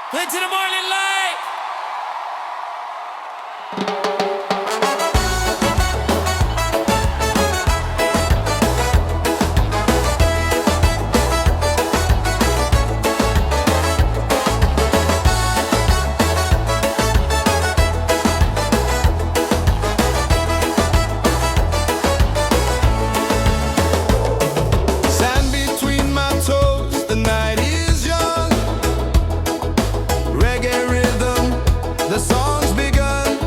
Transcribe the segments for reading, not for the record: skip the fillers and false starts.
Play to the morning light. Sand between my toes, the night is young. Reggae rhythm, the song's begun.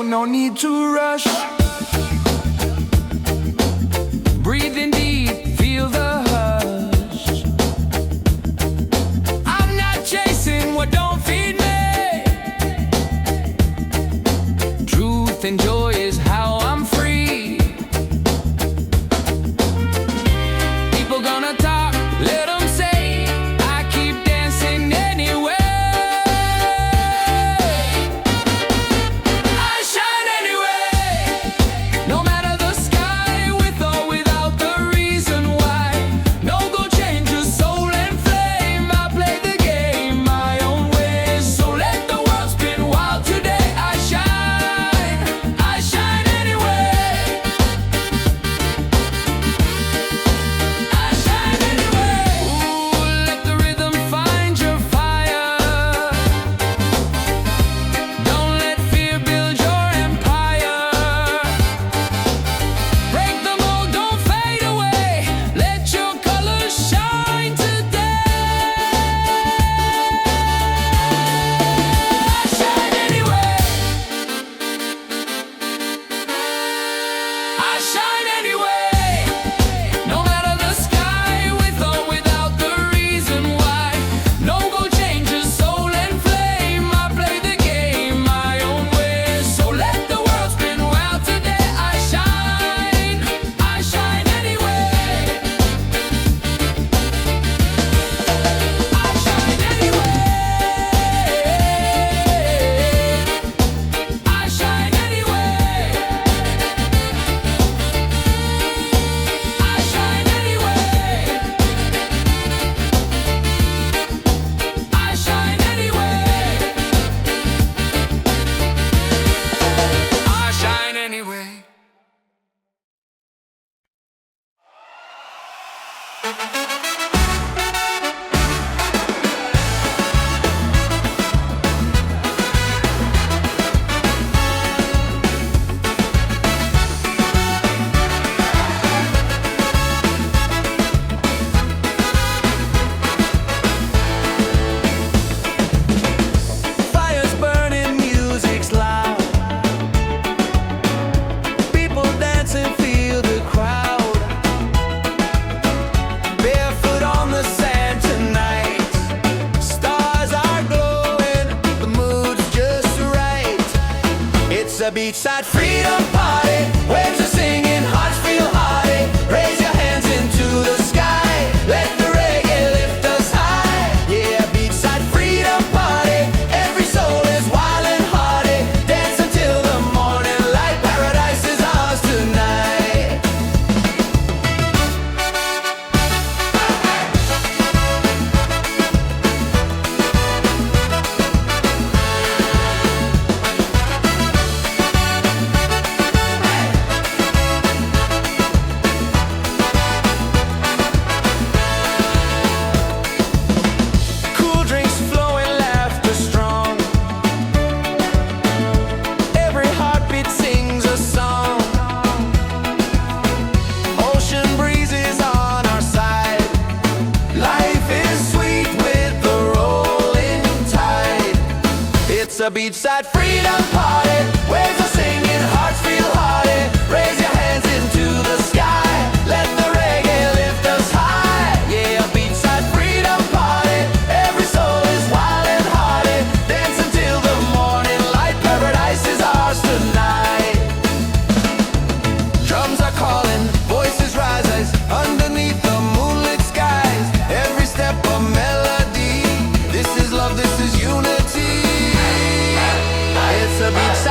no need to rush. Breathe in deep, feel the hush. I'm not chasing what don't feed me. Truth and joy is how I'm free. People gonna talk, let them say. I keep dancing anyway. I shine anyway. No matter the sky, with or without the reason why. No go change your soul and flame. I play the game my own way. So let the world spin wild today. I shine anyway. I shine anyway. Ooh, let the rhythm find your fire. Don't let fear build your empire. Break the mold, don't fade away. Let your colors shine today. I shine anyway. I shine anyway. No matter the sky, with or without the reason why. No go change your soul and flame. I play the game my own way. So let the world spin wild today. I shine anyway. I shine anyway. I shine anyway. I shine anyway. I shine anyway. I shine anyway. Fire's burning, music's loud. People dancing, feel the crowd. Barefoot on the sand tonight. Stars are glowing, the mood's just right. It's a beachside freedom party. Waves are singing, hearts feel hearty. Raise your hands into the sky. Let the reggae lift us high. Yeah, beachside freedom party. Every soul is wild and hearty. Dance until the morning light. Paradise is ours tonight. Cool drinks flowing, laughter strong. Every heartbeat sings a song. Ocean breezes on our side. Life is sweet with the rolling tide. It's a beachside freedom party. Waves are singing, hearts feel hearty. Raise your hands into the sky. Let the reggae lift us high. Yeah, a beachside freedom party. Every soul is wild and hearty. Dance until the morning light. Paradise is ours tonight. Drums are calling, voices rise underneath the moonlit skies. Every step a melody. This is love, this is unity. It's a beachside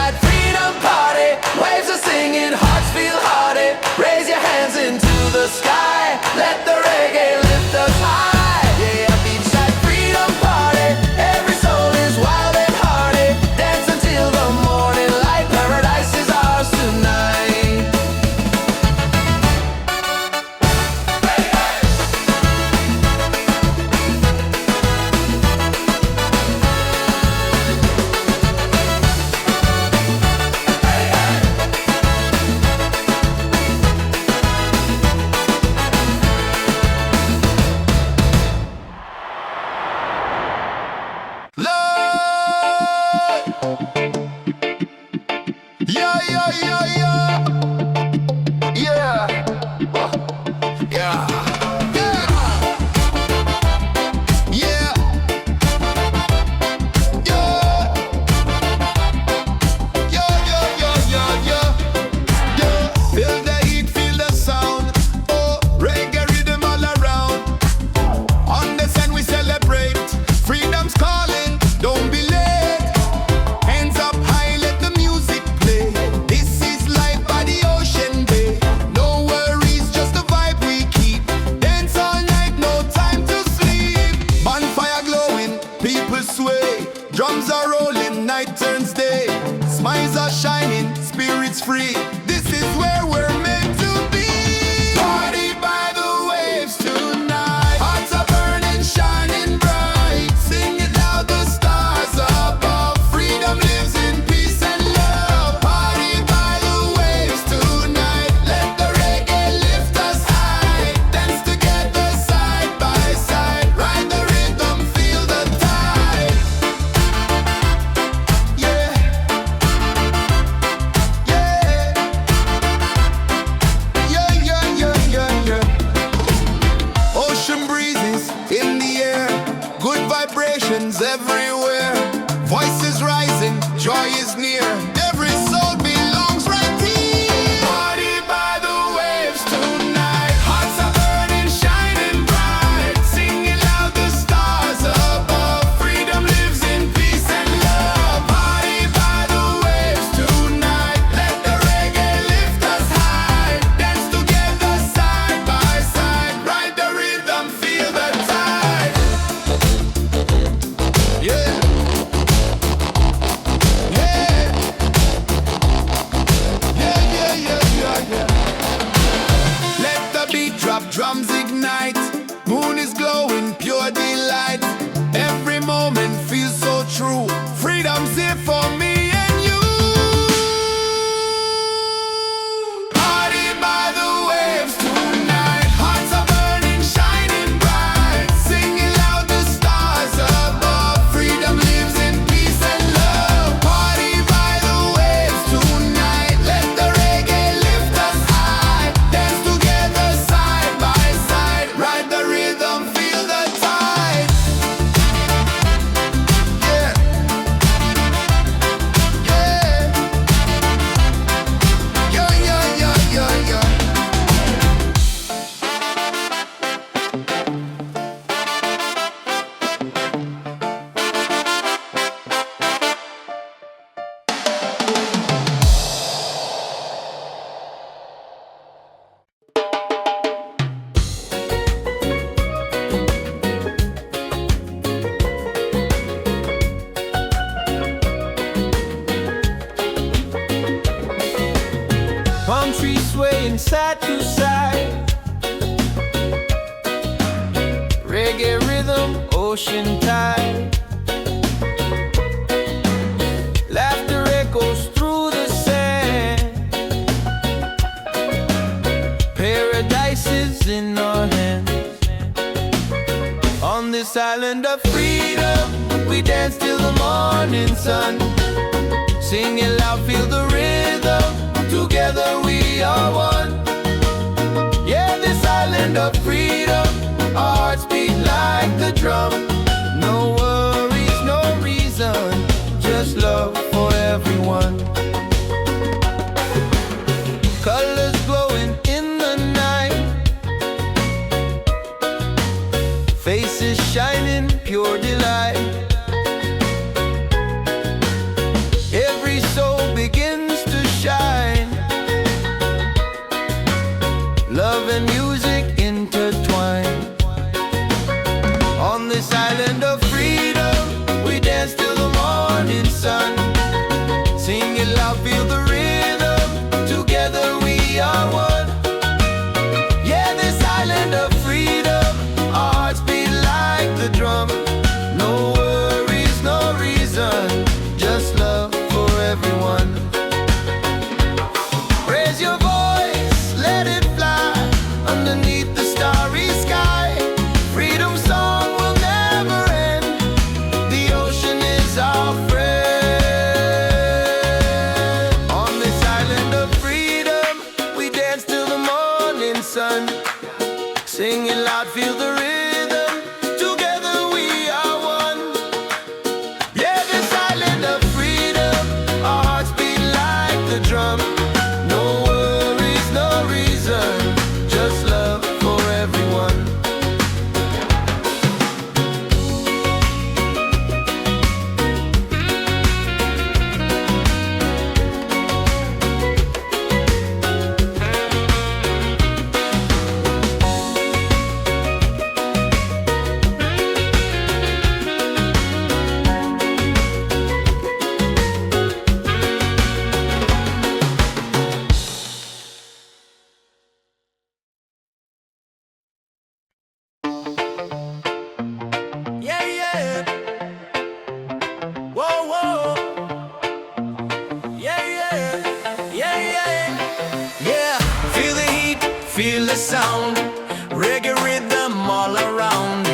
Drums are rolling, night turns day. Smiles are shining, spirits free. This is where we're meant to be. Party by the waves tonight. Hearts are burning, shining bright. Sing it loud, the stars above. Freedom lives in peace and love. Party by the waves tonight. Let the reggae lift us high. Dance together side by side. Ride the rhythm, feel the tide. Vibrations everywhere, voices rising, joy is near. Every soul belongs right here. Party by the waves tonight. Hearts are burning, shining bright. Singing loud, the stars above. Freedom lives in peace and love. Party by the waves tonight. Let the reggae lift us high. Dance together side by side. Ride the rhythm, feel the tide. Let the beat drop, drums ignite. Moon is glowing, pure delight. Every moment feels so true. Freedom's here for me and you. Party by the waves tonight. Hearts are burning, shining bright. Singing loud, the stars above. Freedom lives in peace and love. Party by the waves tonight. Let the reggae lift us high. Dance together side by side. Ride the rhythm, feel the tide. Yeah. Palm trees swaying side to side. Reggae rhythm, ocean tide. Laughter echoes through the sand. Paradise is in our hands. On this island of freedom, we dance till the morning sun. Sing it loud, feel the rhythm. Together we are one. Yeah, this island of freedom, our hearts beat like the drum. No worries, no reason, just love for everyone. Colors glowing in the night, faces shining, pure delight. Every soul begins to shine. Love and music intertwine. On this island Yeah, yeah, yeah. Feel the heat, feel the sound. Reggae rhythm all around.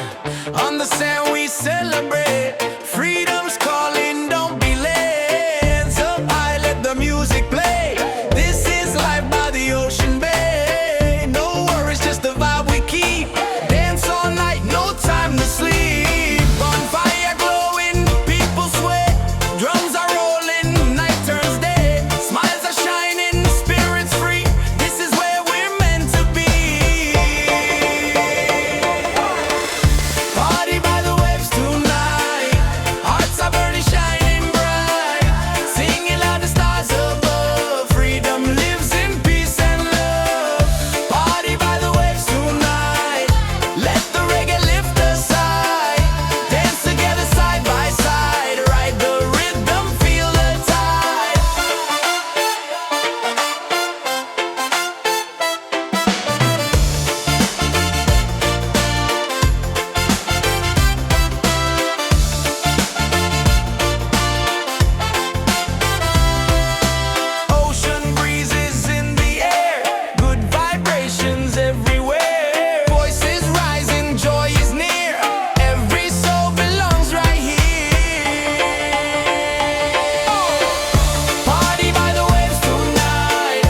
On the sand we celebrate. Freedom's calling, don't be late. Hands up high, let the music play. This is life by the ocean bay. No worries, just the vibe we keep. Dance all night, no time to sleep. Bonfire glowing, people sweat. Drums are rolling, night turns day. Smiles are shining, spirits free. This is where we're meant to be. Party by the waves tonight. Hearts are burning, shining bright. Singing loud, the stars above. Freedom lives in peace and love. Party by the waves tonight. Let the reggae lift us high. Dance together side by side. Ride the rhythm, feel the tide. Ocean breezes in the air. Good vibrations everywhere. Voices rising, joy is near. Every soul belongs right here. Party by the waves tonight.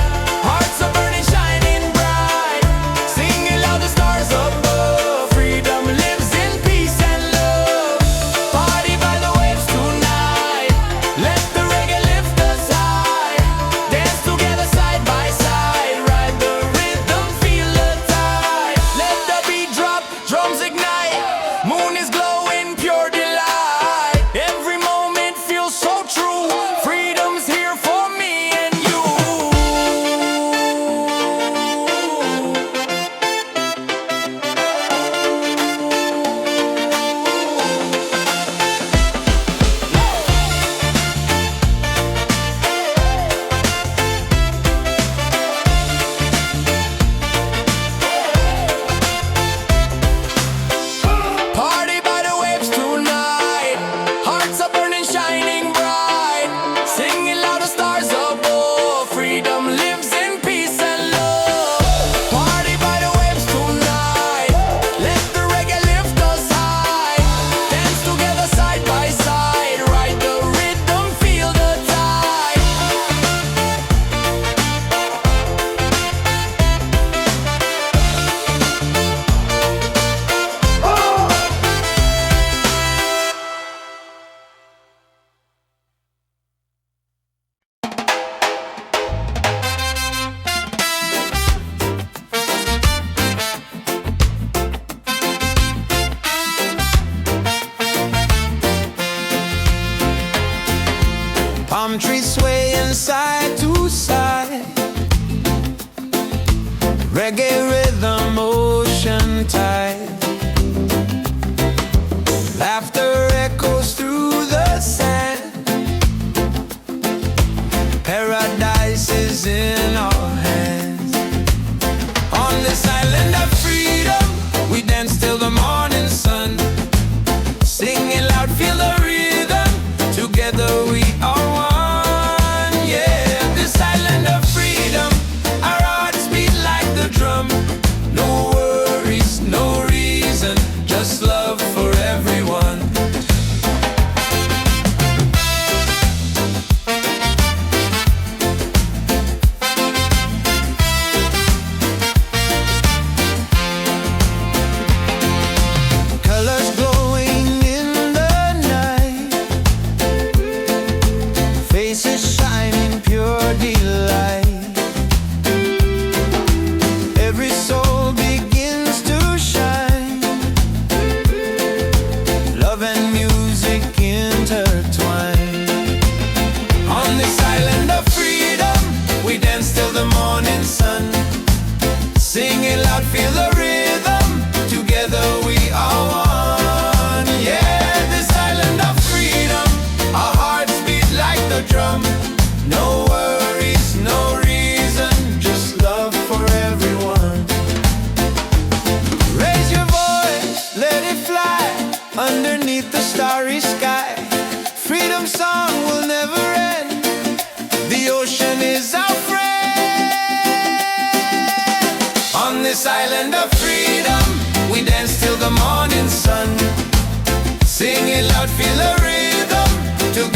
Hearts are burning, shining bright. Singing loud, the stars above. Freedom lives in peace and love. Party by the waves tonight. Let the reggae lift us high. Dance together side by side. Ride the rhythm, feel the tide. Let the beat drop, drums ignite. Moon is glowing, pure delight. Every moment feels so true. Freedom's here for me and you. Party by the waves tonight. Hearts are burning, shining bright. Singing loud, the stars above. Freedom lives in peace and love. Party by the waves tonight. Let the reggae lift us high. Dance together side by side. Ride the rhythm, feel the tide. Palm trees swaying side to side. Reggae rhythm, ocean tide. Laughter echoes through the sand. Paradise is in our hands. On this island of freedom, we dance till the morning sun. Singing loud, feel the rhythm. Together we are one. Yeah, this island of freedom, our hearts beat like the drum. No worries, no reason, just love for everyone. Colors glowing in the night. Faces shining, pure delight. Every soul begins to shine. Love and music intertwine. On this island of freedom, we dance till the morning sun. Singing loud, feel the rhythm. Together we are one. Yeah, this island of freedom, our hearts beat like the drum. No worries, no reason, just love for everyone. Raise your voice, let it fly underneath the starry sky. Freedom song will never end. The ocean is our friend.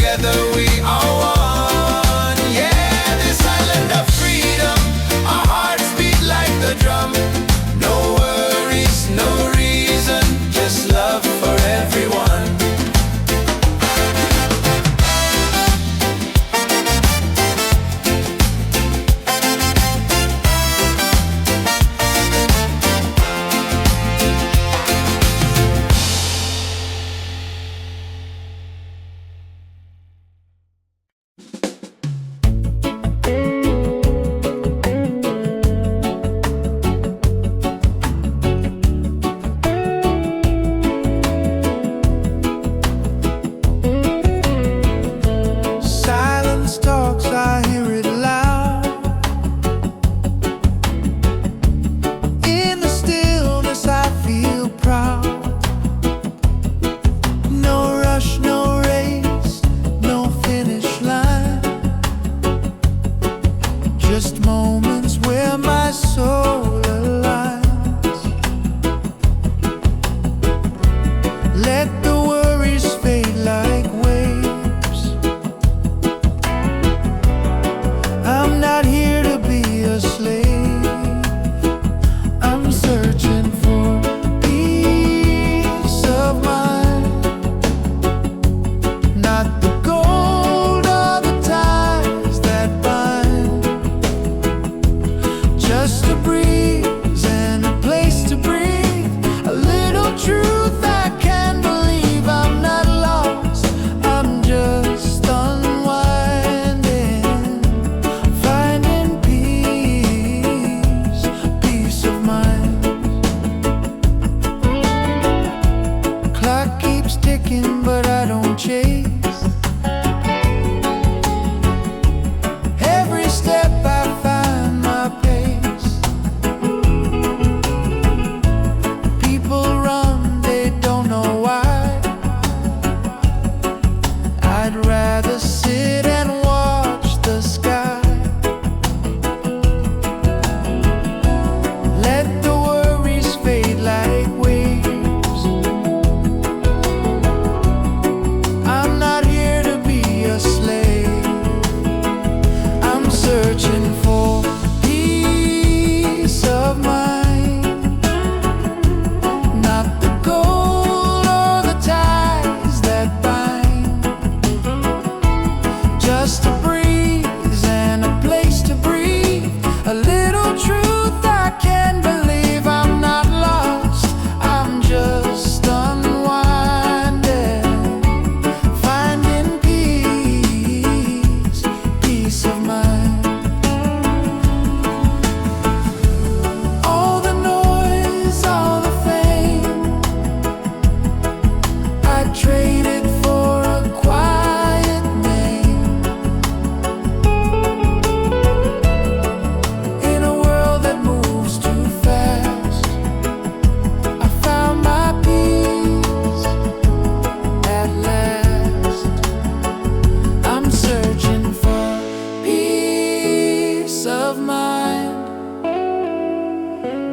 together we are one. Yeah, this island of freedom, our hearts beat like the drum. No worries, no reason, just love for everyone.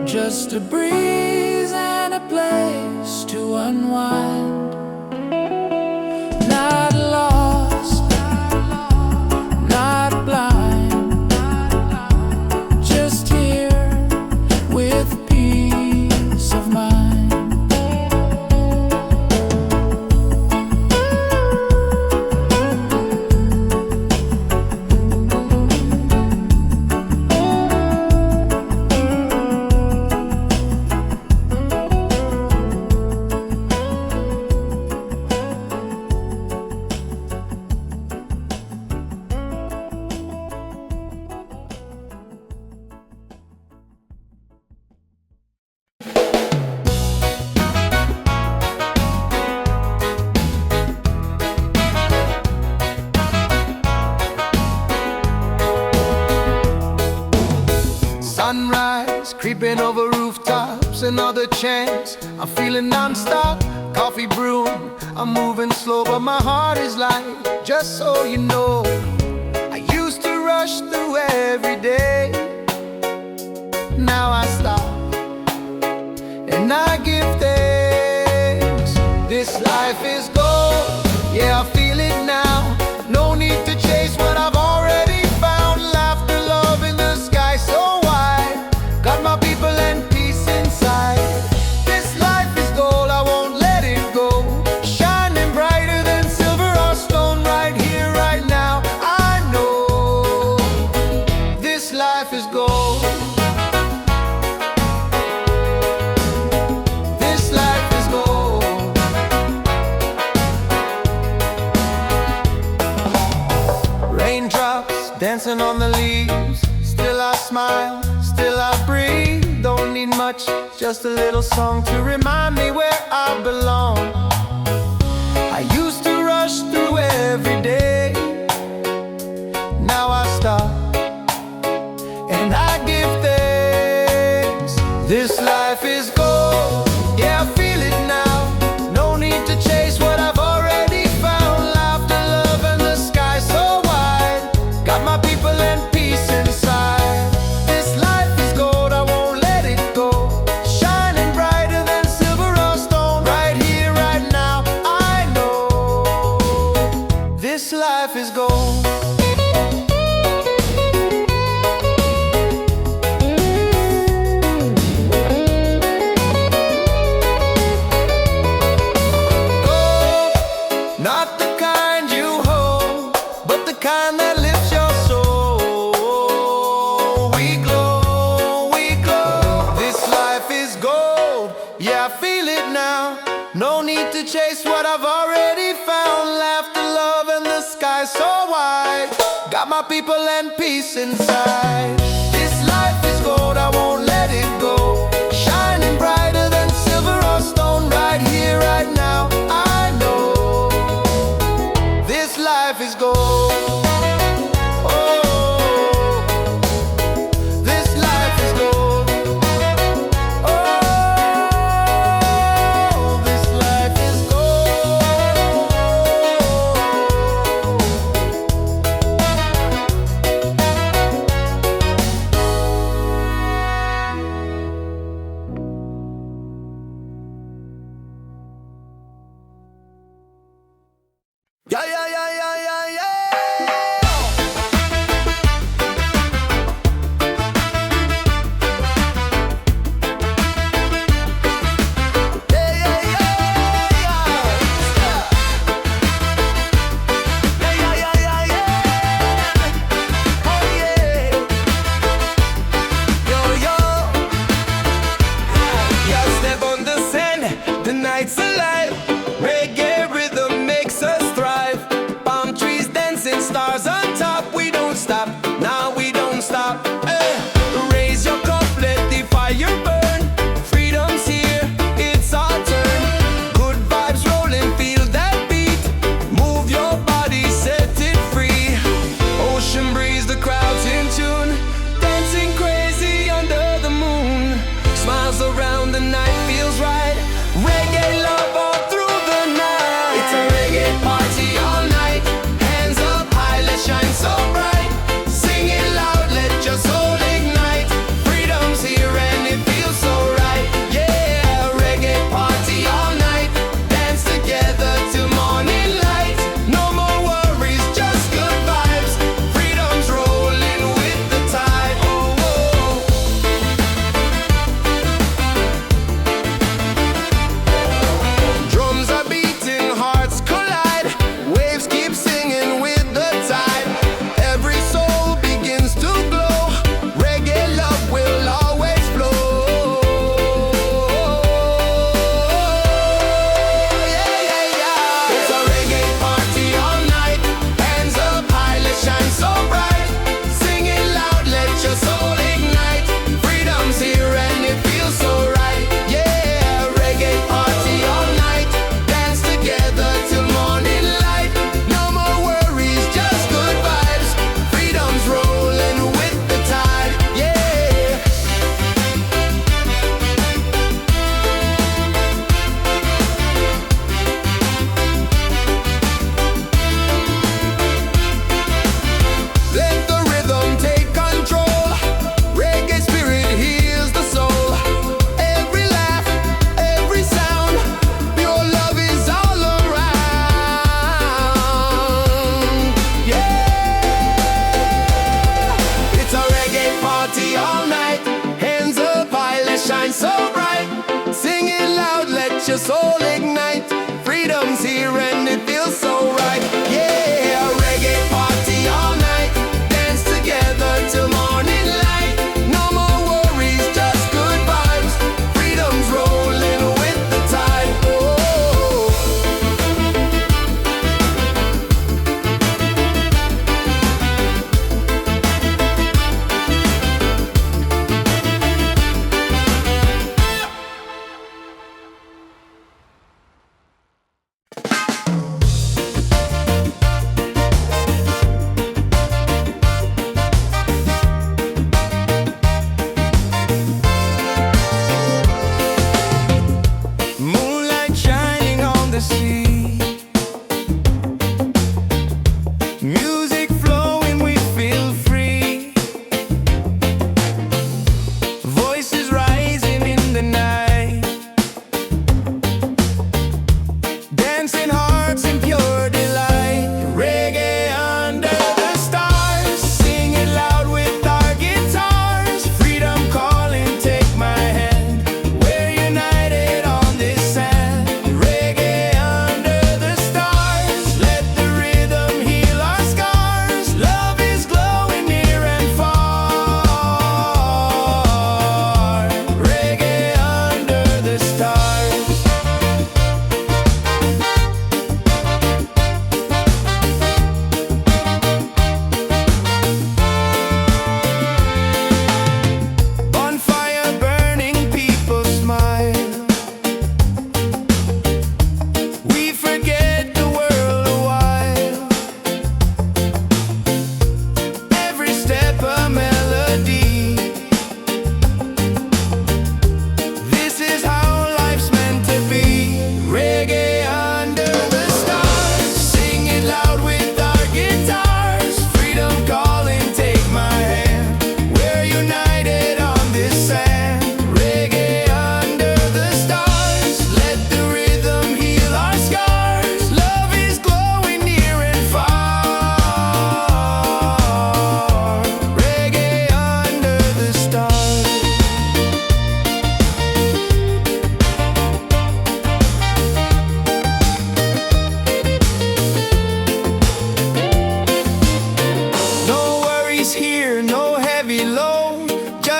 Just a breeze and a place to unwind. Not lost, not blind, just here with peace of mind. Sunrise, creeping over rooftops, another chance. I'm feeling non-stop, coffee brewing. I'm moving slow, but my heart is light. Just so you know, I used to rush through every day. Now I stop, and I give thanks. This life is gold, yeah, I feel it now. is gold. This life is gold. Raindrops dancing on the leaves. Still I smile, still I breathe. Don't need much, just a little song to remind me where I belong. I used to rush through every day. Now I stop and I give thanks. This life is gold, yeah, I feel it now. No need to chase what I've already found. Laughter, love, and the sky so wide. Got my people and peace inside. This life is gold, I won't let it go. Shining brighter than silver or stone. Right here, right now, I know this life is gold. Not the kind you hold, but the kind that lifts your soul. We glow, we glow. This life is gold, yeah, I feel it now. No need to chase what I've already found. Laughter, love, and the sky so wide. Got my people and peace inside. This life is gold, I won't let it go. Shining brighter than silver or stone. Right here, right now, I know this life is gold. Oh, this life is gold. Oh, this life is gold.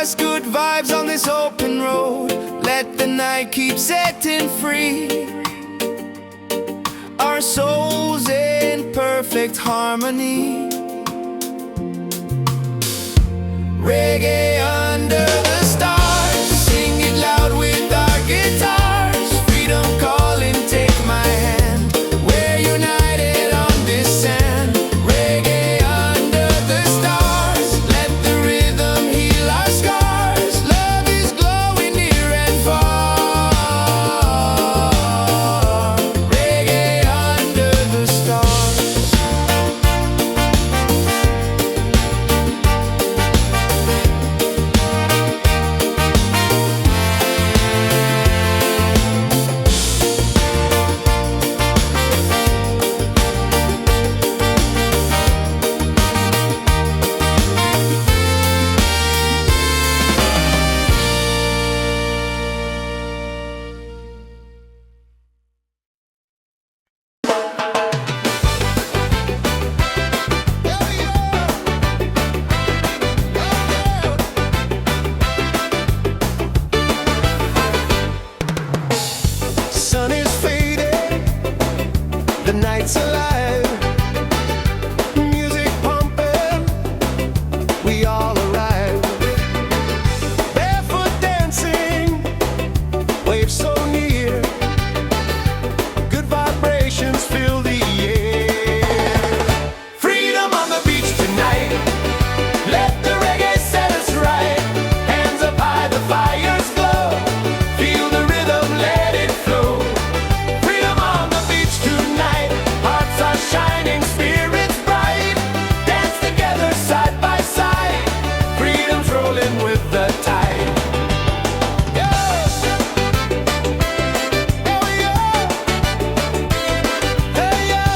just good vibes on this open road. Let the night keep setting free, our souls in perfect harmony. Reggae under the stars, sing it loud with our guitars. Freedom calling, take my hand, we're united on this sand. Reggae under the stars, let the rhythm heal our scars. Love is glowing near and far. Reggae under the stars. Sun is fading, the night's alive, music pumping, we all arrive. Barefoot dancing, waves so near, good vibrations fill the air. Freedom on the beach tonight, let the reggae set us right. Hands up high, the fires glow, feel the rhythm, let it flow. Freedom on the beach tonight, hearts are shining, spirits bright. Dance together side by side, freedom's rolling with the tide. Yeah. Here we go. Hey, yeah.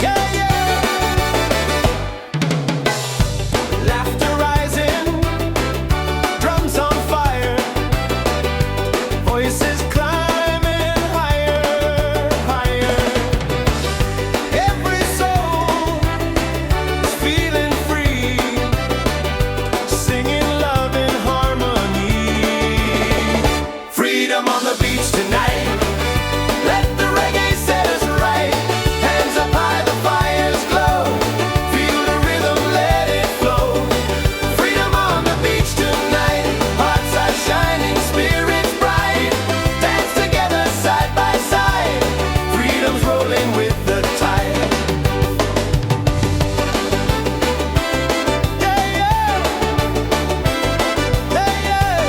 Yeah, yeah. Laughter rising, drums on fire, voices climbing higher, higher. Every soul is feeling free, singing love in harmony. Freedom on the beach tonight, let the reggae set us right. Hands up high, the fires glow, feel the rhythm, let it flow. Freedom on the beach tonight, hearts are shining, spirits bright. Dance together side by side, freedom's rolling with the tide. Yeah, yeah. Yeah, yeah.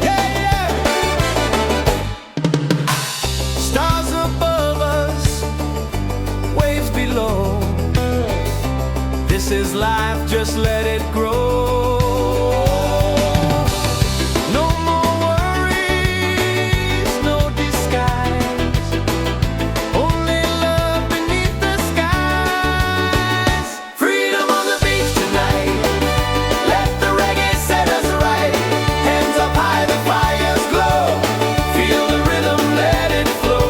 Yeah, yeah. Stars above us, waves below. This is life, just let it grow. No more worries, no disguise, only love beneath the skies. Freedom on the beach tonight, let the reggae set us right. Hands up high, the fires glow, feel the rhythm, let it flow.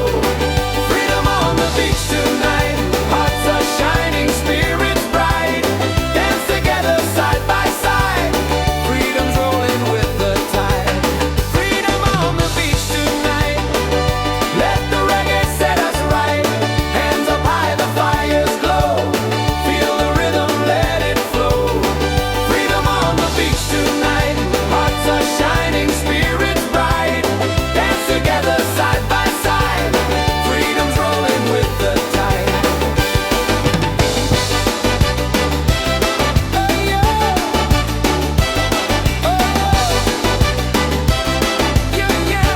Freedom on the beach tonight, hearts are shining, spirits bright. Dance together side by side, freedom's rolling with the tide. Freedom on the beach tonight, let the reggae set us right. Hands up high, the fires glow, feel the rhythm, let it flow. Freedom on the beach tonight, hearts are shining, spirits bright. Dance together side by side, freedom's rolling with the tide. Oh yeah, oh yeah, yeah.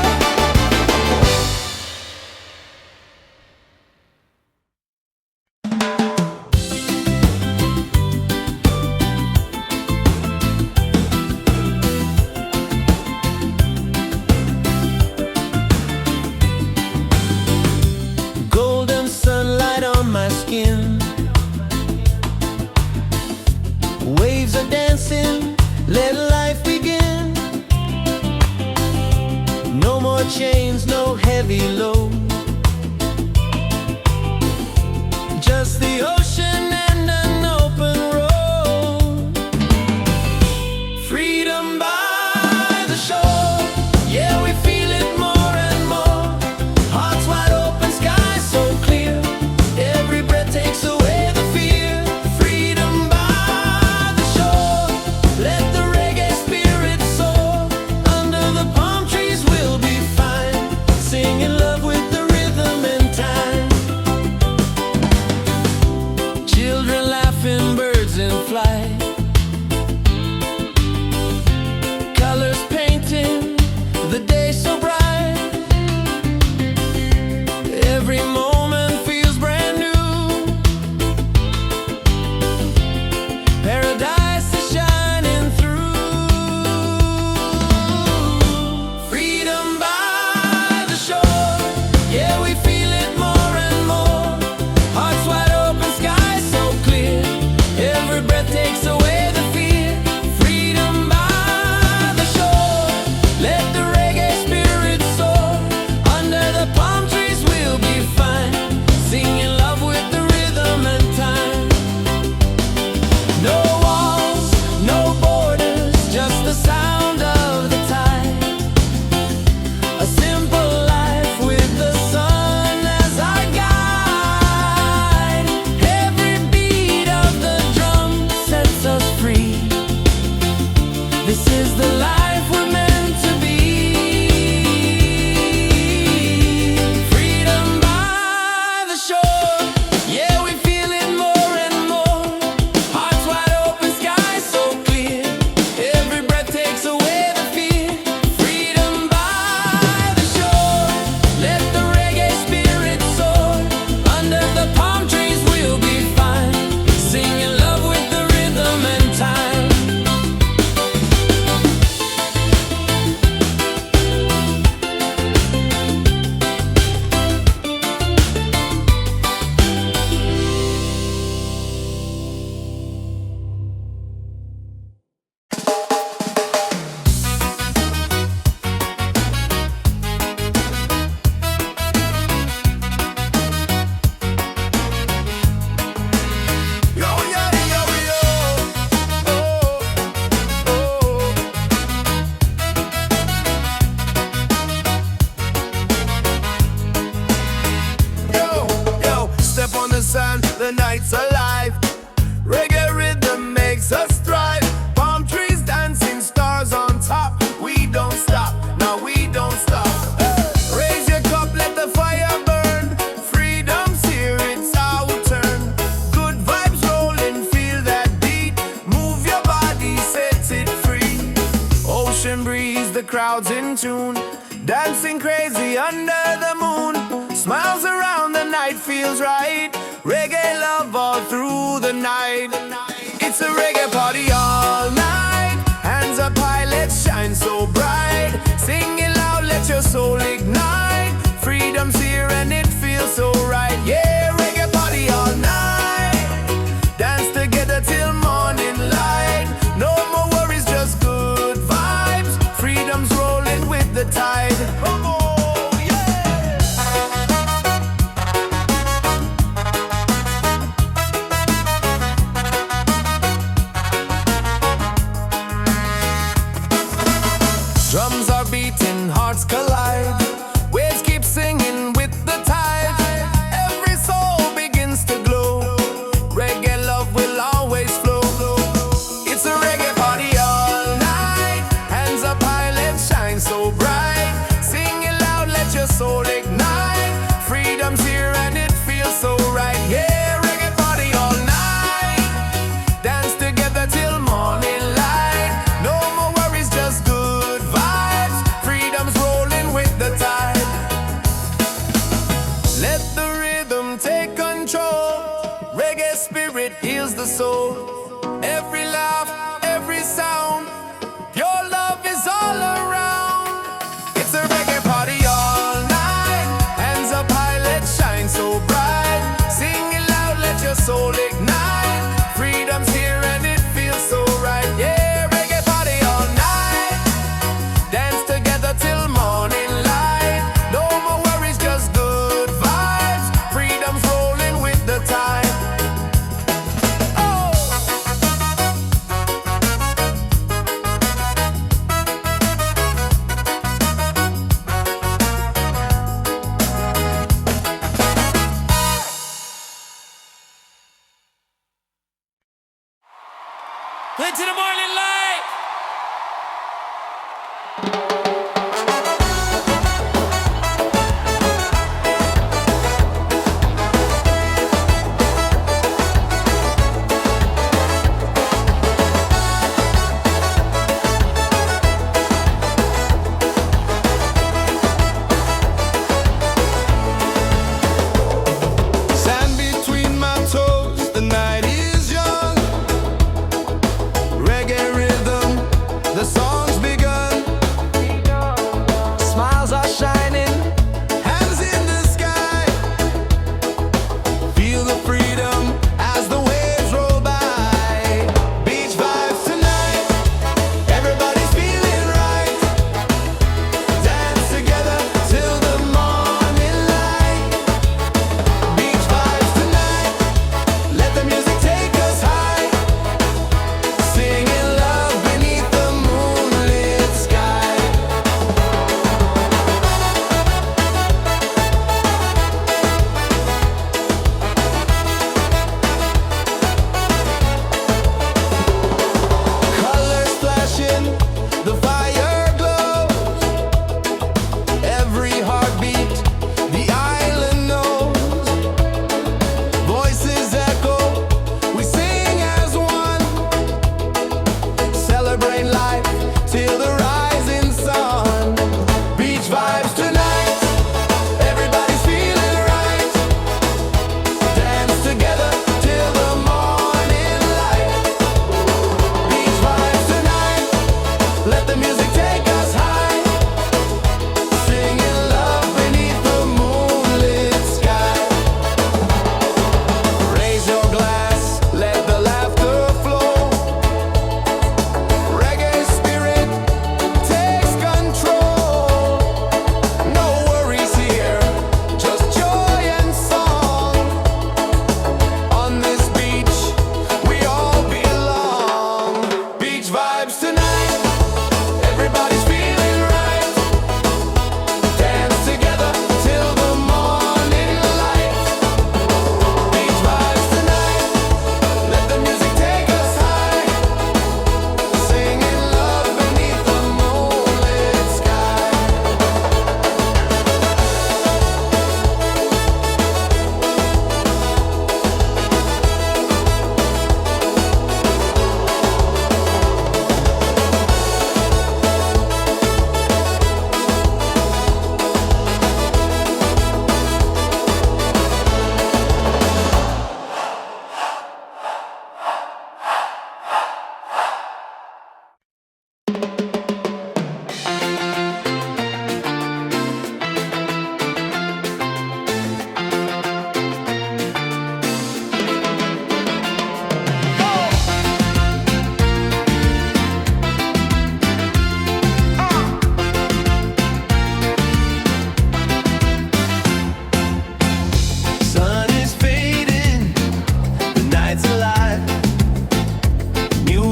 Golden sunlight on my skin, waves are dancing, let life begin. No more chains, no heavy load, just the ocean and an open road. crowds in tune, dancing crazy under the moon. Smiles around, the night feels right. Reggae love all through the night. It's a reggae party all night. Hands up high, let's shine so bright. Sing it loud, let your soul ignite. Freedom's here and it feels so right. Yeah, reggae party all night. Dance together till morning light. No more worries, just good vibes. Freedom's rolling with the tide. Come on. Drums are beating, hearts collide. Waves keep singing with the tide. Every soul begins to glow. Reggae love will always flow. It's a reggae party all night. Hands up high, let's shine so bright. Sing it loud, let your soul ignite. Freedom's here and it feels so right. Yeah, reggae party all night. Dance together till morning light. No more worries, just good vibes. Freedom's rolling with the tide. Let the rhythm take control. Reggae spirit heals the soul. Every laugh, every sound, your love is all around. It's a reggae party all night. Hands up high, let's shine so bright. Sing it loud, let your soul ignite. Freedom's here and it feels so right. Yeah, reggae party all night. Dance together till morning light. No more worries, just good vibes. Freedom's rolling with the tide. Oh! Into the morning light. Sand between my toes, the night is young. Reggae rhythm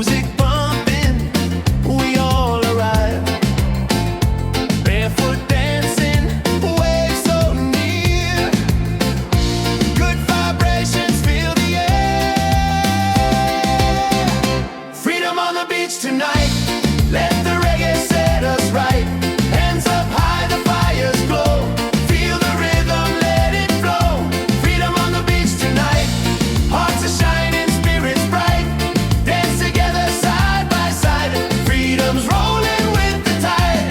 music bumping, we all arrive. Barefoot dancing, waves so near. Good vibrations fill the air. Freedom on the beach tonight. Let the reggae set us right. Hands up high, the fires glow. Feel the rhythm, let it flow. Freedom on the beach tonight. Hearts are shining, spirits bright. Dance together side by side. Freedom's rolling with the tide.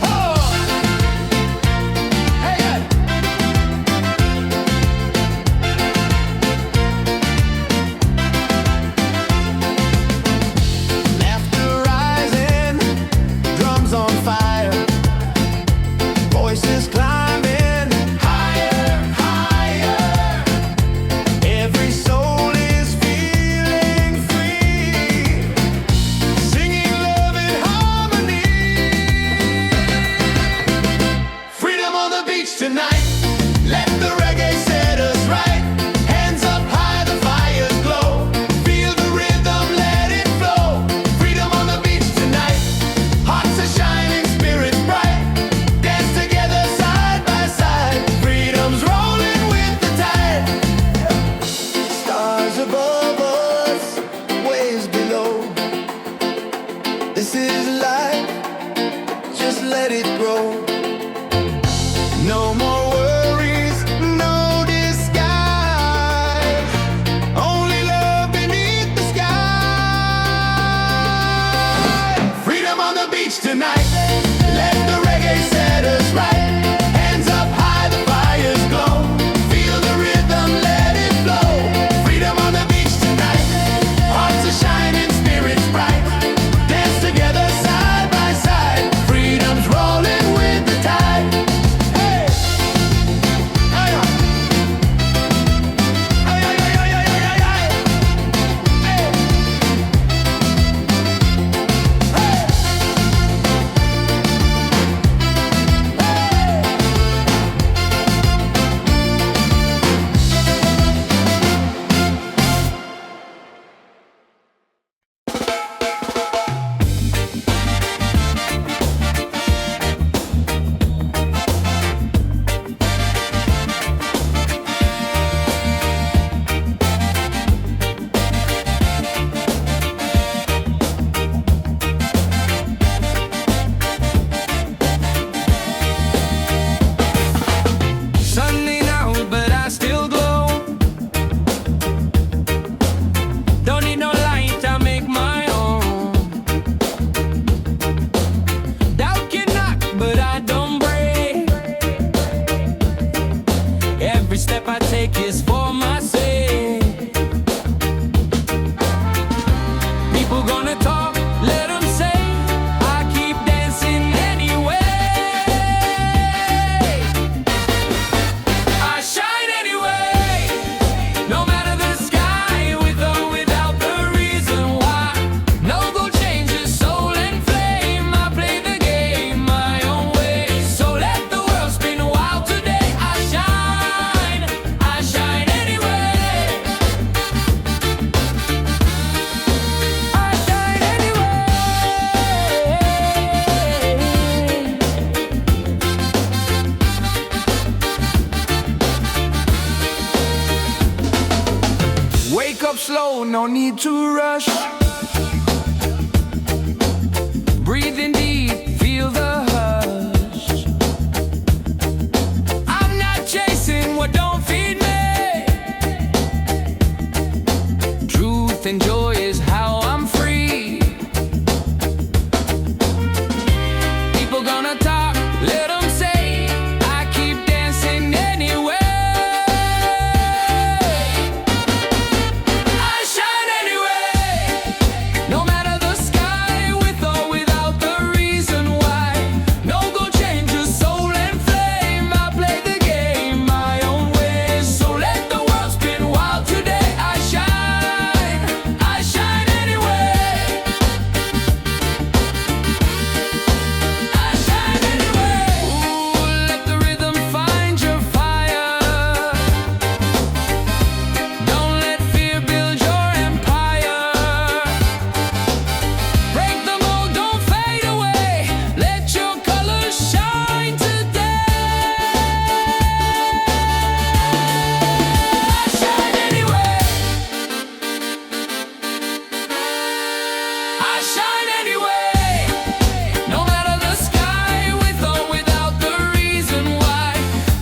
Oh! Hey, yeah. Laughter rising, drums on fire. Voices climbing higher, higher. Every soul is feeling free, singing love in harmony. Freedom on the beach tonight. Let the reggae set us right. Hands up high, the fires glow. Feel the rhythm, let it flow. Freedom on the beach tonight. Hearts are shining, spirits bright. Dance together side by side. Freedom's rolling with the tide. Stars above us, waves below. This is life, just let it grow. No more worries, no disguise. Only love beneath the sky. Freedom on the beach tonight. Let the reggae set us right. Hands up high, the fires glow. Feel the rhythm, let it flow. Freedom on the beach tonight. Hearts are shining, spirits bright. Dance together side by side. Freedom's rolling with the tide. Hey! Ay, ay. Ay, ay, ay, ay, ay, ay, ay. Hey! Hey! Sunday now, but I still glow. Don't need no light, I make my own. Doubt can knock, but I don't break. Every step I take is for my sake. People gonna talk, let them say. I keep dancing anyway. I shine anyway, no matter the sky, with or without the reason why. No gold changes, soul and flame. I play the game my own way. So let the world spin wild today. I shine anyway. I shine anyway. Wake up slow, no need to rush. Breathe in deep, feel the hush. I'm not chasing what don't feed me. Truth and joy is how I'm free. People gonna talk, let them say. I keep dancing anyway. I shine anyway. I shine anyway. No matter the sky, with or without the reason why.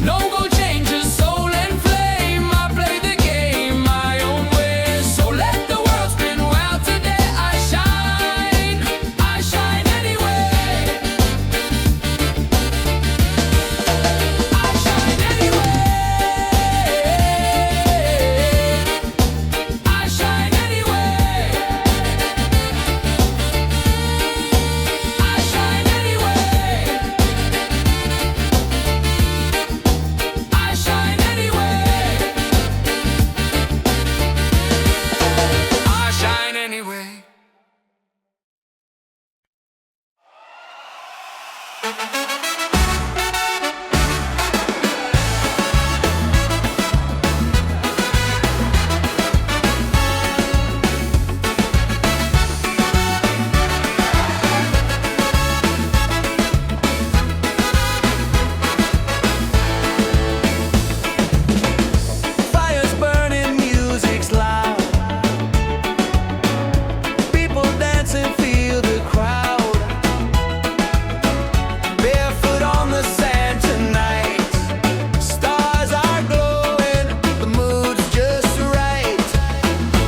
No gold changes soul and flame. I play the game my own way. So let the world spin well today. I shine anyway. I shine anyway. I shine anyway. I shine anyway. I shine anyway. I shine anyway. Fire's burning, music's loud. People dancing, feel the crowd. Barefoot on the sand tonight. Stars are glowing, the mood's just right.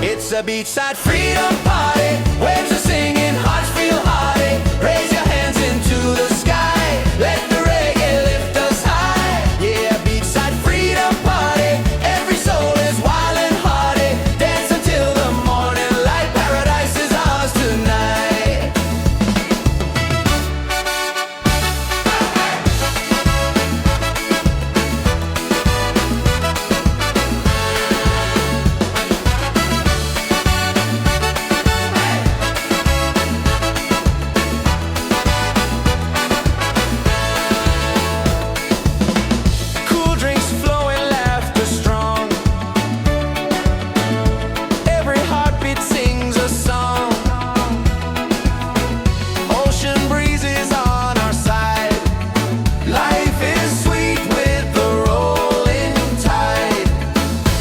It's a beachside freedom party. Waves are singing, hearts feel hearty. Raise your hands into the sky. Let the reggae lift us high. Yeah, beachside freedom party. Every soul is wild and hearty. Dance until the morning light. Paradise is ours tonight. Cool drinks flowing, laughter strong. Every heartbeat sings a song. Ocean breezes on our side. Life is sweet with the rolling tide.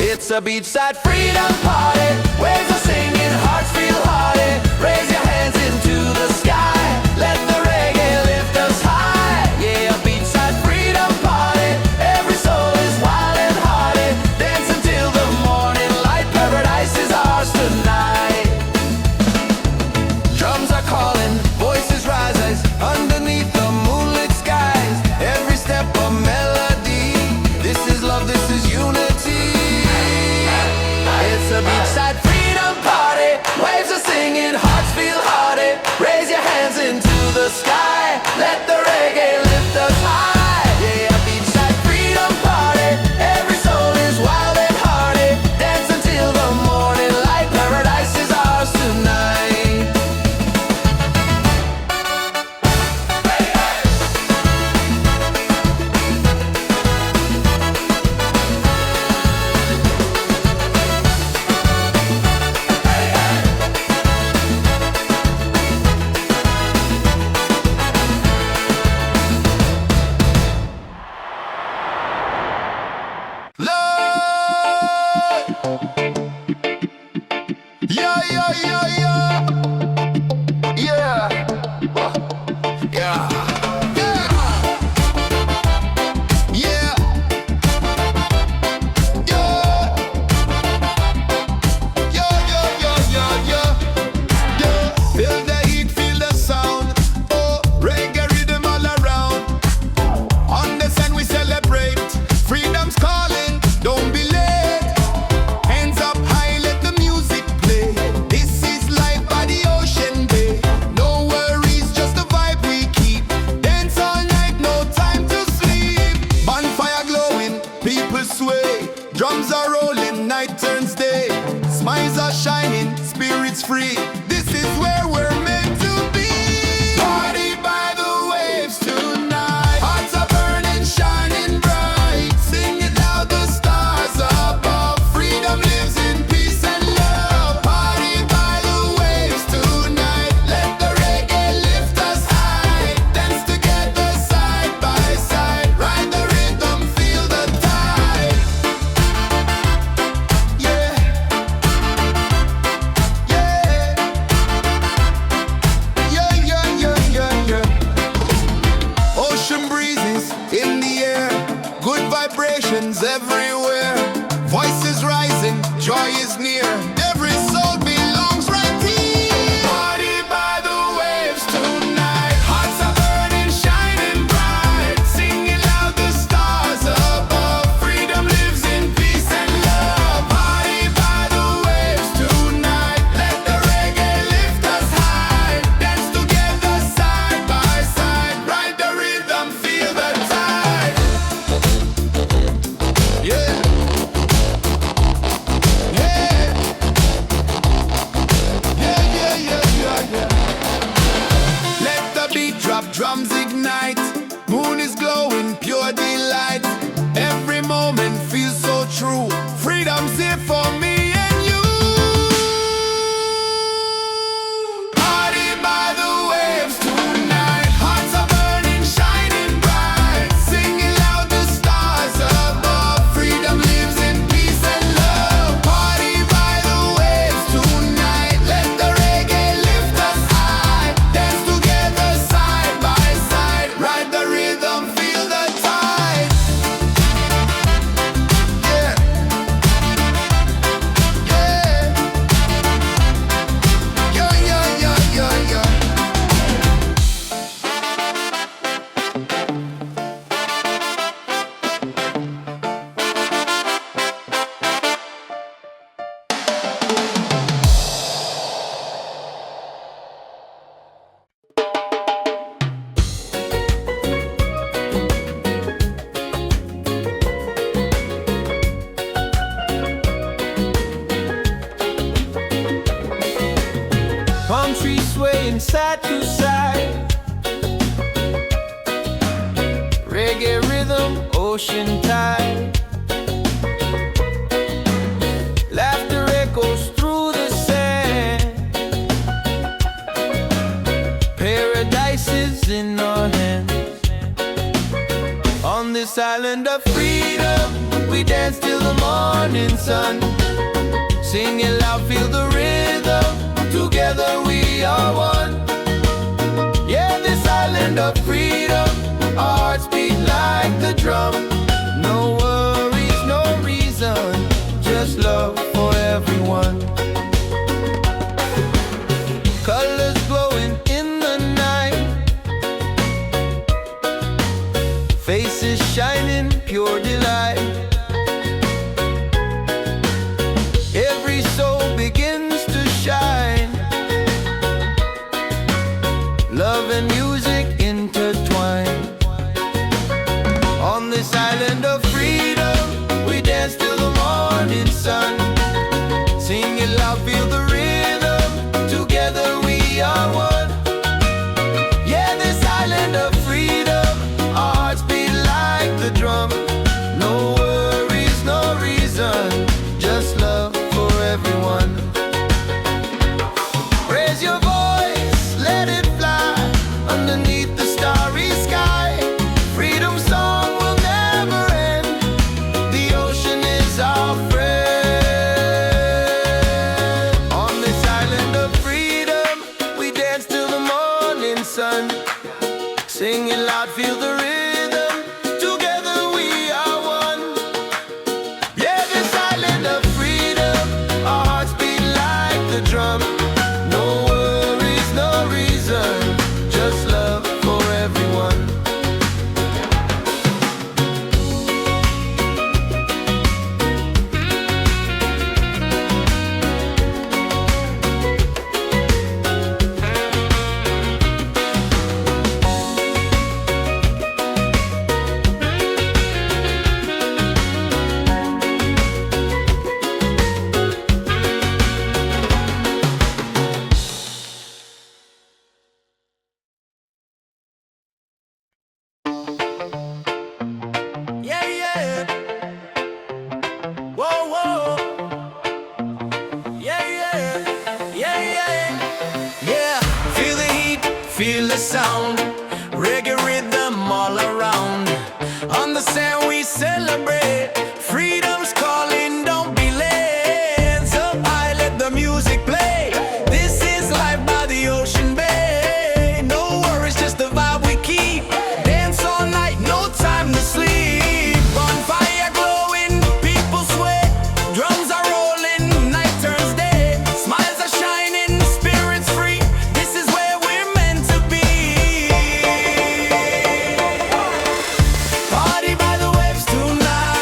It's a beachside freedom party. Waves are singing, hearts feel hearty. Raise your hands into the sky. Let the reggae lift us high. Yeah, a beachside freedom party. Every soul is wild and hearty. Dance until the morning light. Paradise is ours tonight. Drums are calling, voices rise underneath the moonlit skies. Every step a melody. This is love, this is unity. It's a beachside freedom party. Waves are singing, hearts feel hearty. Raise your hands into the sky. Let the reggae lift us high. Yeah, a beachside freedom party. Every soul is wild and hearty. Dance until the morning light. Paradise is ours tonight. drums ignite. Moon is glowing, pure delight. Every moment feels so true. Freedom's here for me and you. Party by the waves tonight. Hearts are burning, shining bright. Singing loud, the stars above. Freedom lives in peace and love. Party by the waves tonight. Let the reggae lift us high. Dance together side by side. Ride the rhythm, feel the tide. Yeah. Yeah. Yo, yo, yo, yo, yo. Palm trees swaying side to side. Reggae rhythm, ocean tide. Laughter echoes through the sand. Paradise is in our hands. On this island of freedom, we dance till the morning sun. Sing it loud, feel the rhythm. Together we are one. Yeah, this island of freedom, our hearts beat like the drum. No worries, no reason, just love for everyone. Colors glowing in the night. Faces shining, pure delight. Every soul begins to shine. Love and music intertwine. On this island of freedom, we dance till the morning sun. Sing it loud, feel the rhythm. Together we are one. Yeah, this island of freedom, our hearts beat like the drum. No worries, no reason, just love for everyone. Raise your voice, let it fly underneath the starry sky. Freedom song will never end. The ocean is our friend. On this island of freedom, we dance till the morning sun. Sing it loud, feel the rhythm. Together we are one. Yeah, this island of freedom, our hearts beat like the drum. No worries, no reason, just love for everyone. Yeah, yeah. Whoa, whoa. Yeah, yeah. Yeah, yeah. Yeah. Feel the heat, feel the sound. Reggae rhythm all around. On the sand we celebrate. Freedom's calling, don't be late. Hands up high, let the music play. This is life by the ocean bay. No worries, just the vibe we keep. Dance all night, no time to sleep. Bonfire glowing, people sweat. Drums are rolling, night turns day. Smiles are shining, spirits free. This is where we're meant to be. Party by the waves tonight.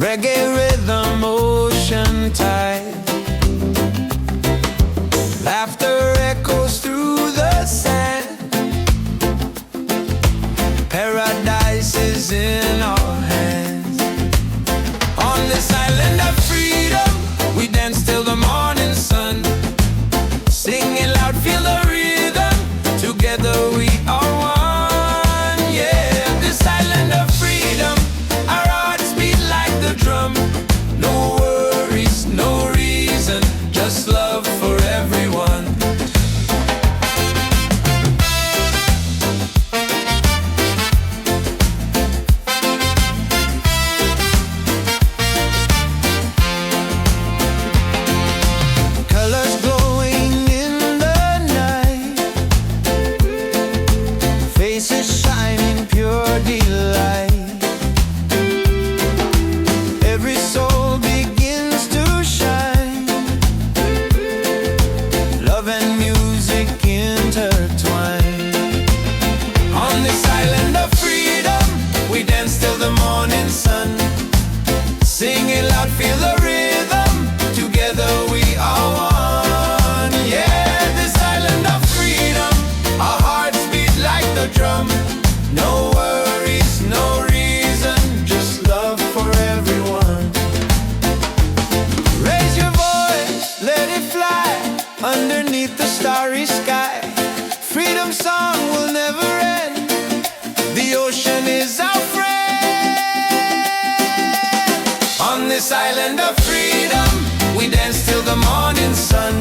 Reggae rhythm, ocean tide. Laughter echoes through the sand. Paradise is in our hands. On this island of freedom, we dance till the morning sun. Singing loud, feel the rhythm. Together we are one. Yeah, this island of freedom, our hearts beat like the drum. No worries, no reason, just love for everyone. Colors glowing in the night, faces shining pure delight. Every soul begins to shine. Love and music intertwine. On this island of freedom, we dance till the morning sun. Sing it loud, feel the rhythm. Together we are one. Yeah, this island of freedom, our hearts beat like the drum. No worries, no reason, just love for everyone. Raise your voice, let it fly underneath the starry sky. Freedom song will never end. The ocean is our friend. On this island of freedom, we dance till the morning sun.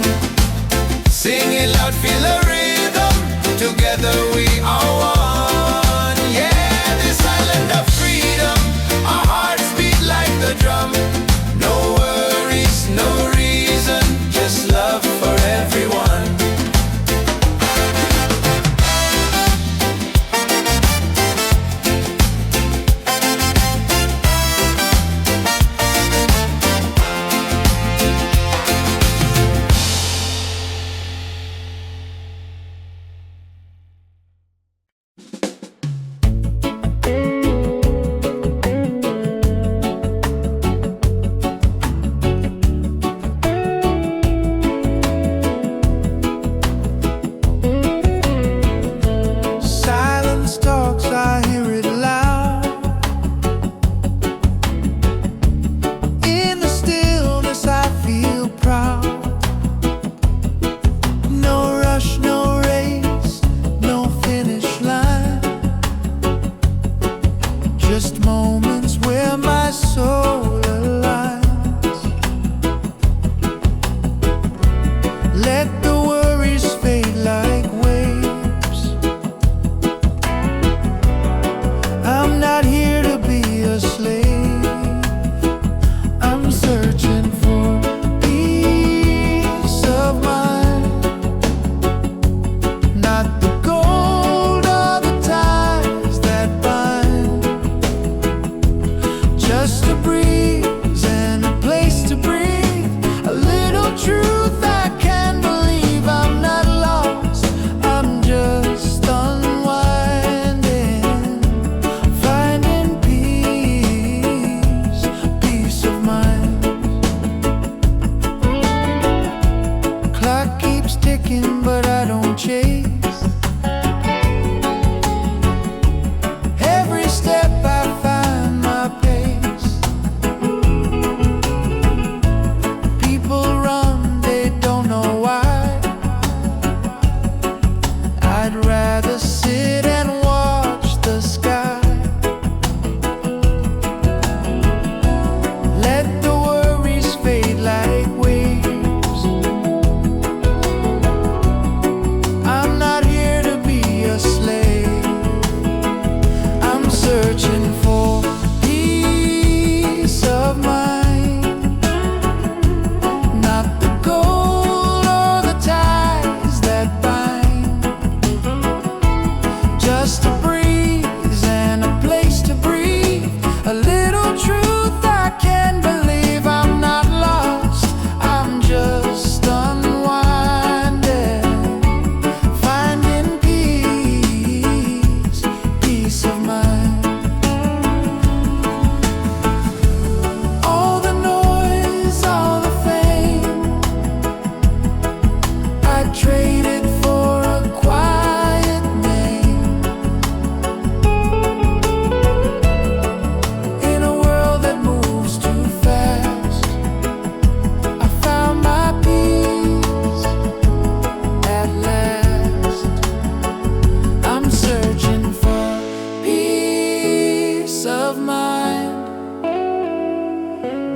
Sing it loud, feel the rhythm. Together we are one. Yeah, this island of freedom, our hearts beat like the drum. No worries, no reason, just love for everyone.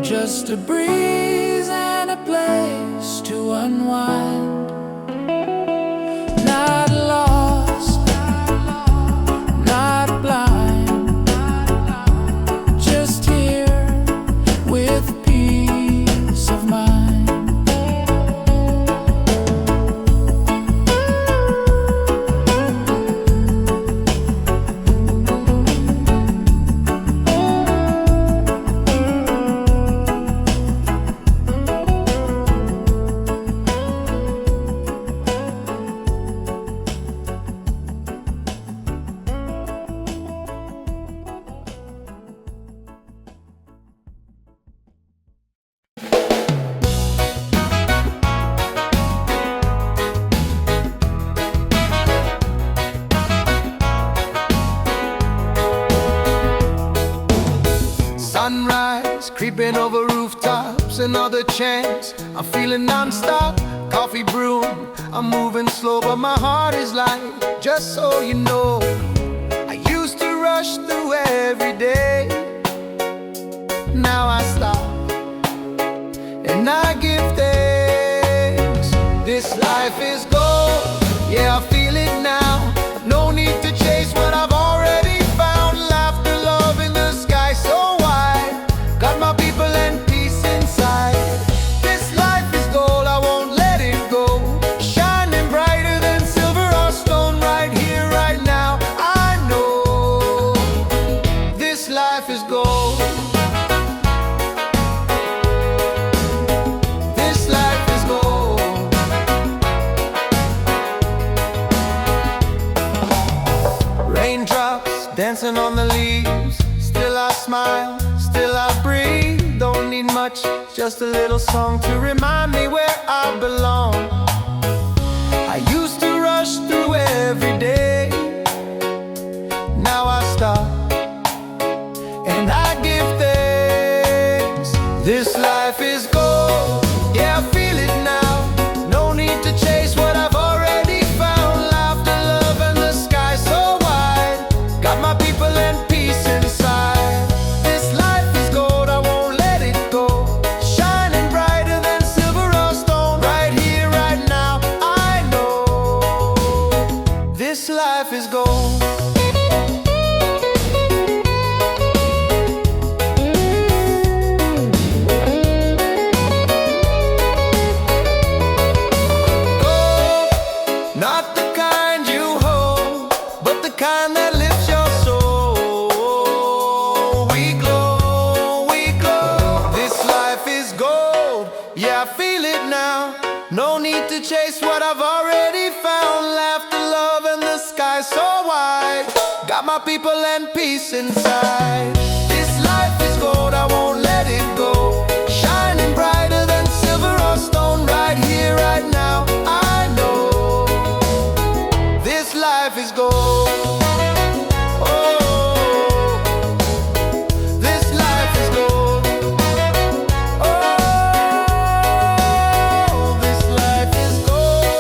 just a breeze and a place to unwind. Not lost, not blind, just here with peace of mind. Sunrise, creeping over rooftops, another chance. I'm feeling non-stop, coffee brewing. I'm moving slow, but my heart is light. Just so you know, I used to rush through every day. Now I stop, and I give thanks. This life is gold, yeah, I feel it now. No need to chase what I've already found. Laughter, love in the sky so wide. Got my people and peace inside. This life is gold, I won't let it go. Shining brighter than silver or stone. Right here, right now, I know this life is gold. This life is gold. Raindrops dancing on the leaves. Still I smile, still I breathe. Don't need much, just a little song to remind me where I belong. I used to rush through every day. Now I stop, and I give thanks. This life is gold, yeah, I feel it now. No need to chase what I've already found. Laughter, love, and the sky so wide. Got my people and peace inside. This life is gold, I won't let it go. Shining brighter than silver or stone. Right here, right now, I know this life is gold. Not the kind you hold, but the kind that lifts your soul. We glow, we glow. This life is gold, yeah, I feel it now. No need to chase what I've already found. Laughter, love, and the sky so wide. Got my people and peace inside. This life is gold, I won't let it go. Shining brighter than silver or stone. Right here, right now, I know this life is gold. Oh, this life is gold. Oh, this life is gold.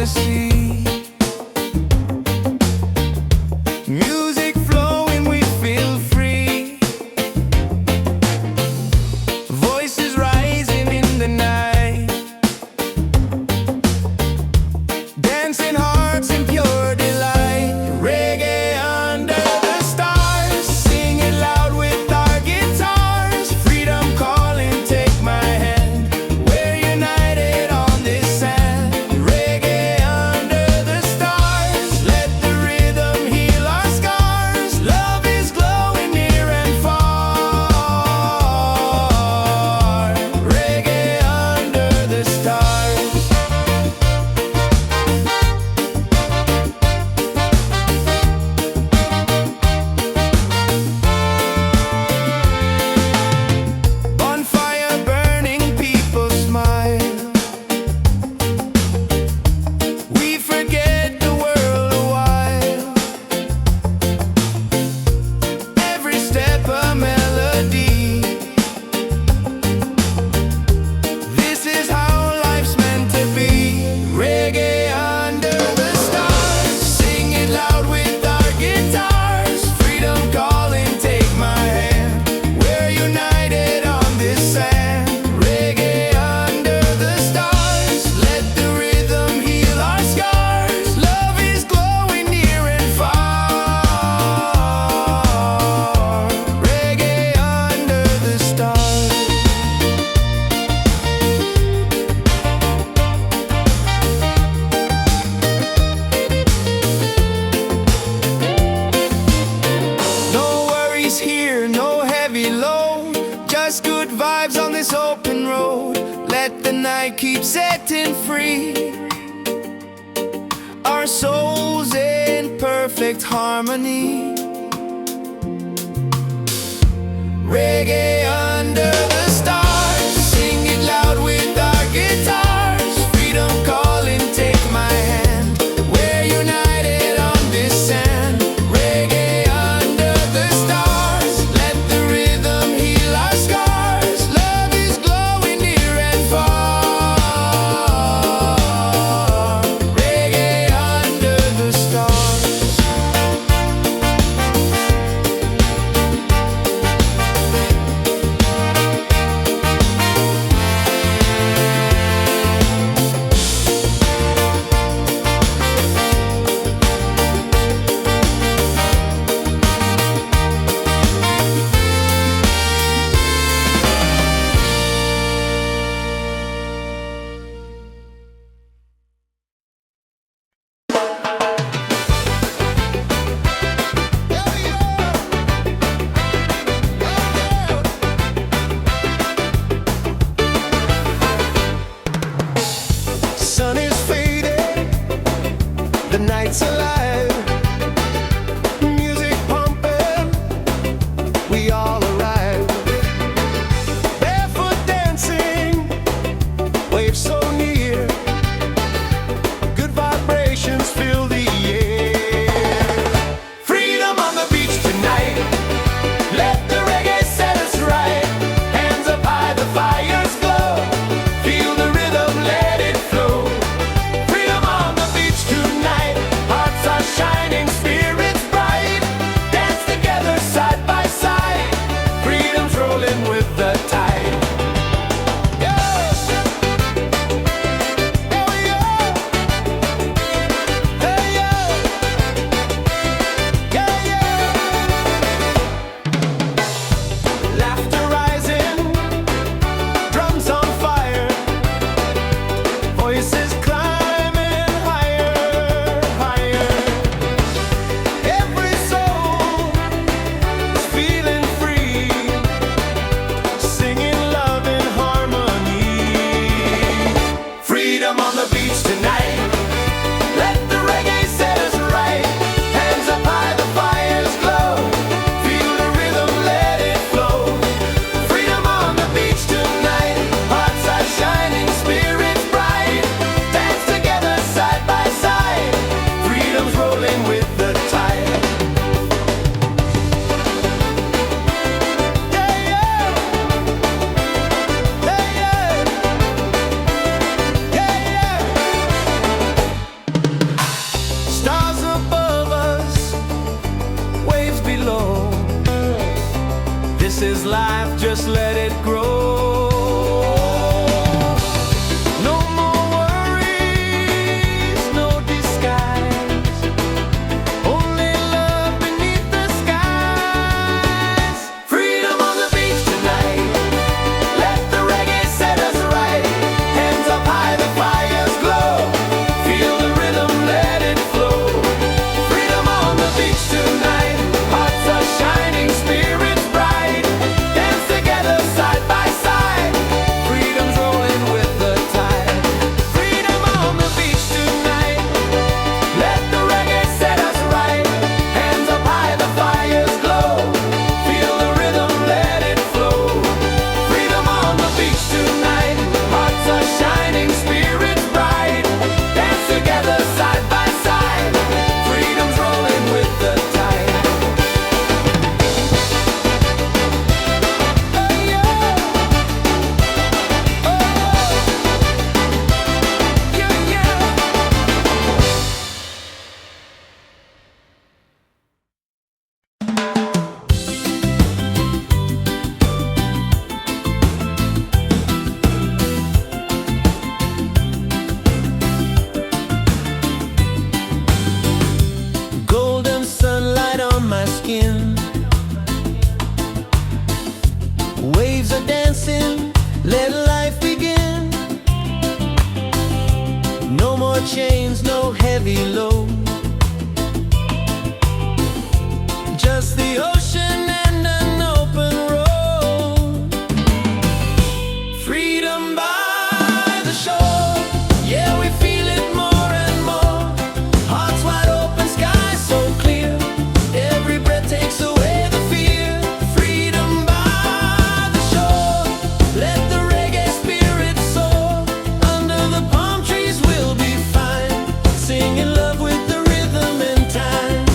the sea. Music flowing, we feel free. Voices rising in the night, dancing hearts in pure delight. Reggae under the stars, sing it loud with our guitars. Freedom calling, take my hand. We're united on this sand. Reggae under the stars, let the rhythm heal our scars. Love is glowing near and far. Reggae under the stars. Bonfire burning, people smile. We forget the world a while. Every step a melody. This is how life's meant to be. Reggae under the stars, sing it loud with our guitars. Freedom calling, take my hand. We're united on this sand. Reggae under the stars, let the rhythm heal our scars. Love is glowing near and far. Reggae under the stars. No worries here, no heavy load, just good vibes on this open road. Let the night keep setting free, our souls in perfect harmony. Reggae under the stars, sing it loud with our guitars. Freedom calling, take my hand. We're united on this sand. Reggae under the stars, let the rhythm heal our scars. Love is glowing near and far. Reggae under the stars. chains, no heavy load. Just the ocean and an open road. Freedom by the shore, yeah, we feel it more and more. Hearts wide open, sky so clear. Every breath takes away the fear. Freedom by the shore, let the reggae spirit soar. Under the palm trees we'll be fine, singing love with the rhythm and time.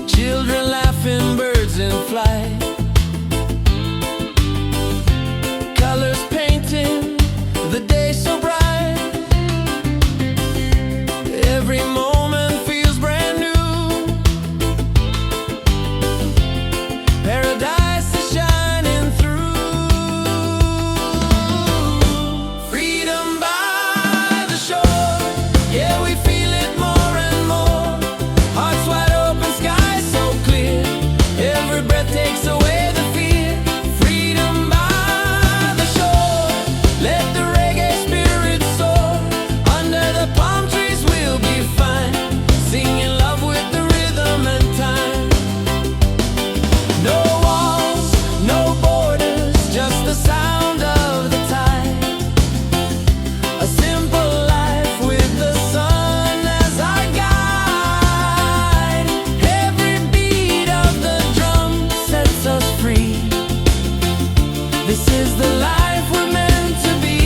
Children laughing, birds in flight, colors painting the day so bright. Every moment feels brand new. Paradise is shining through. Freedom by the shore, yeah, we feel it more and more. Hearts wide open, sky so clear. Every breath takes away the fear. Freedom by the shore, let the reggae spirit soar. Under the palm trees we'll be fine, singing love with the rhythm and time. No walls, no borders, just the sound of the tide. A simple life with the sun as our guide. Every beat of the drum sets us free. This is the life we're meant to be.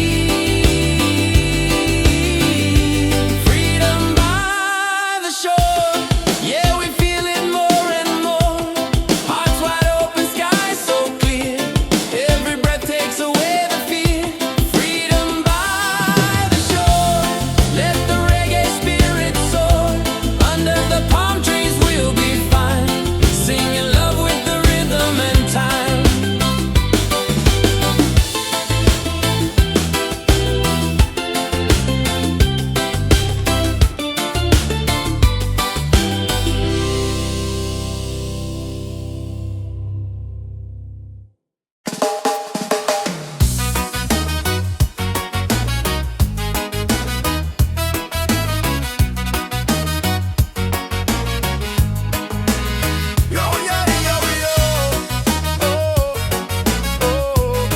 Freedom by the shore, yeah, we feel it more and more. Hearts wide open, sky so clear. Every breath takes away the fear. Freedom by the shore, let the reggae spirit soar. Under the palm trees we'll be fine, singing love with the rhythm and time. Yo, yeah, yo, yo. Oh, oh.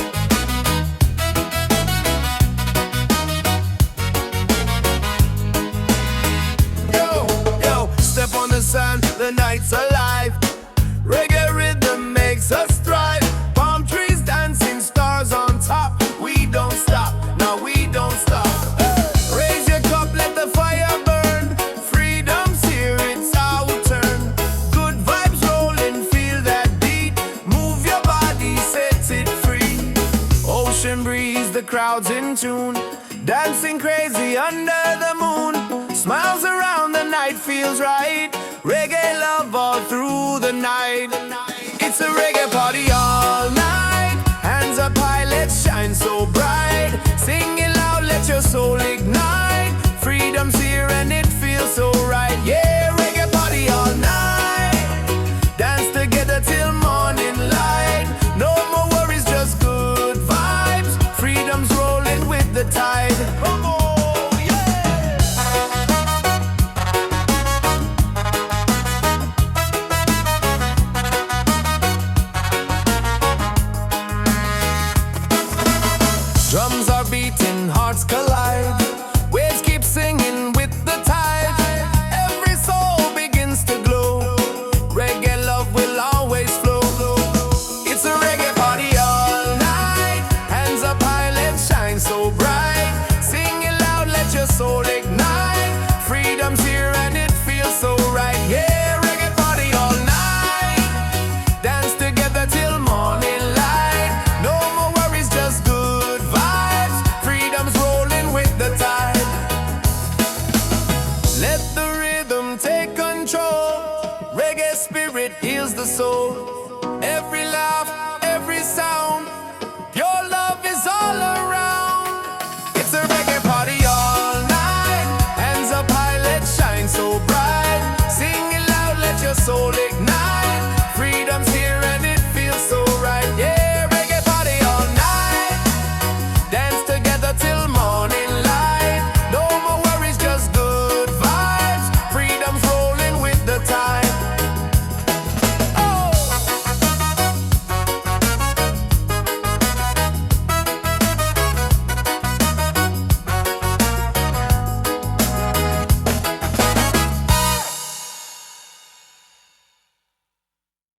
Yo, step on the sand, the night's alive. Reggae rhythm makes us thrive. Palm trees dancing, stars on top. We don't stop, no, we don't stop. Raise your cup, let the fire burn. Freedom's here, it's our turn. Good vibes rolling, feel that beat. Move your body, set it free. Ocean breeze, the crowd's in tune. Dancing crazy under the moon. Smiles around, the night feels right. Reggae love all through the night. It's a reggae party all night. Hands up high, let's shine so bright. Sing it loud, let your soul ignite. Freedom's here and it feels so right. Yeah, reggae party all night. Dance together till morning light. No more worries, just good vibes. Freedom's rolling with the tide. Come on, yeah. Drums are beating, hearts collide.